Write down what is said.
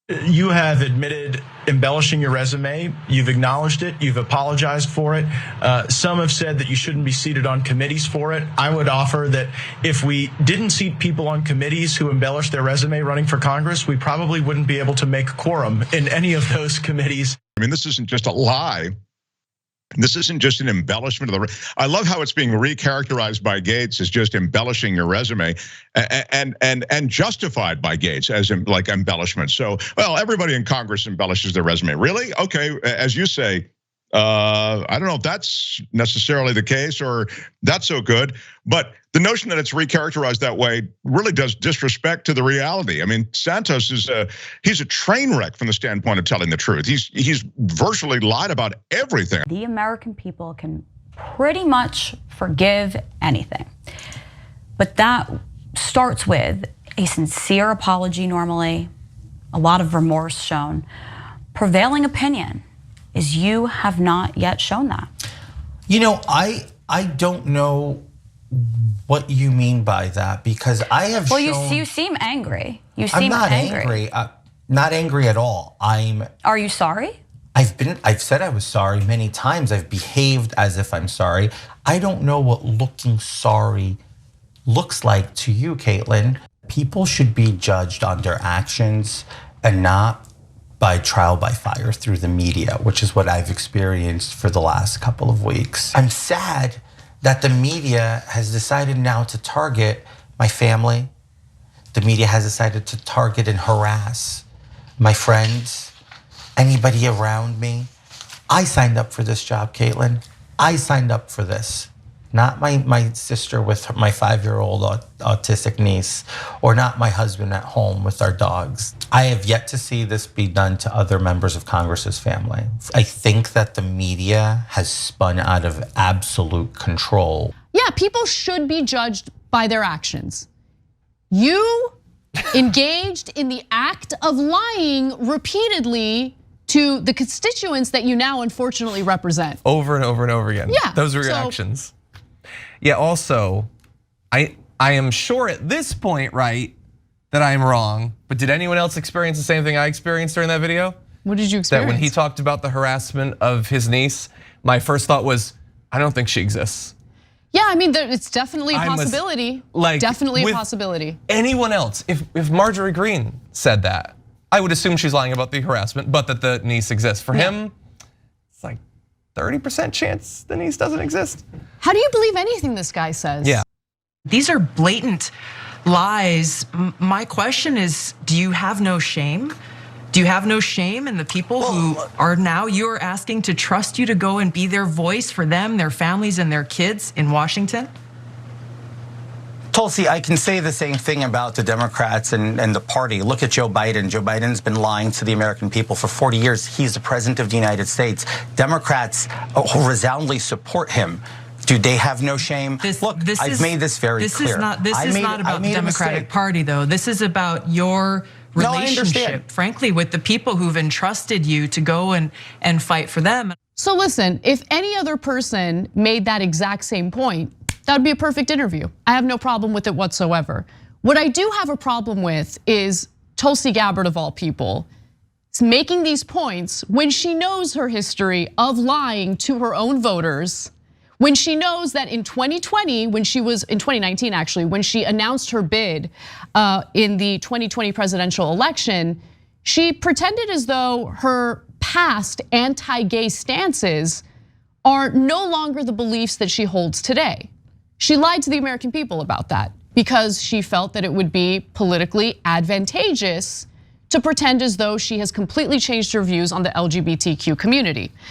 You have admitted embellishing your resume. You've acknowledged it. You've apologized for it. Some have said that you shouldn't be seated on committees for it. I would offer that if we didn't seat people on committees who embellished their resume running for Congress, we probably wouldn't be able to make quorum in any of those committees. I mean, this isn't just a lie. This isn't just an embellishment of the. I love how it's being recharacterized by Gaetz as just embellishing your resume, and justified by Gaetz as like embellishment. So, well, everybody in Congress embellishes their resume. Really? Okay, as you say. I don't know if that's necessarily the case or that's so good, but the notion that it's recharacterized that way really does disrespect to the reality. I mean, Santos he's a train wreck from the standpoint of telling the truth. He's virtually lied about everything. The American people can pretty much forgive anything, but that starts with a sincere apology normally, a lot of remorse shown. Prevailing opinion is you have not yet shown that. You know, I don't know what you mean by that, because I have shown. Well, you seem angry. You seem I'm not angry. Not angry at all. Are you sorry? I've said I was sorry many times. I've behaved as if I'm sorry. I don't know what looking sorry looks like to you, Caitlin. People should be judged on their actions and not by trial by fire through the media, which is what I've experienced for the last couple of weeks. I'm sad that the media has decided now to target my family. The media has decided to target and harass my friends, anybody around me. I signed up for this job, Caitlin. I signed up for this. Not my sister with my 5-year-old autistic niece, or not my husband at home with our dogs. I have yet to see this be done to other members of Congress's family. I think that the media has spun out of absolute control. Yeah, people should be judged by their actions. You engaged in the act of lying repeatedly to the constituents that you now unfortunately represent. Over and over and over again. Yeah. Those are your actions. Yeah, also, I am sure at this point, right, that I'm wrong, but did anyone else experience the same thing I experienced during that video? What did you experience? That when he talked about the harassment of his niece, my first thought was, I don't think she exists. Yeah, I mean, it's definitely a possibility. Definitely a possibility. Anyone else, if Marjorie Greene said that, I would assume she's lying about the harassment, but that the niece exists. For him, it's like 30% chance the niece doesn't exist. How do you believe anything this guy says? Yeah. These are blatant lies. My question is, do you have no shame? Do you have no shame in the people who are now you're asking to trust you to go and be their voice for them, their families, and their kids in Washington? Tulsi, I can say the same thing about the Democrats and the party. Look at Joe Biden. Joe Biden's been lying to the American people for 40 years. He's the president of the United States. Democrats resoundingly support him. Do they have no shame? I've made this very clear. This is not about the Democratic Party, though. This is about your relationship, frankly, with the people who've entrusted you to go and fight for them. So listen, if any other person made that exact same point, that would be a perfect interview. I have no problem with it whatsoever. What I do have a problem with is Tulsi Gabbard, of all people, is making these points when she knows her history of lying to her own voters, when she knows that in 2020, in 2019 actually, when she announced her bid in the 2020 presidential election, she pretended as though her past anti-gay stances are no longer the beliefs that she holds today. She lied to the American people about that because she felt that it would be politically advantageous to pretend as though she has completely changed her views on the LGBTQ community.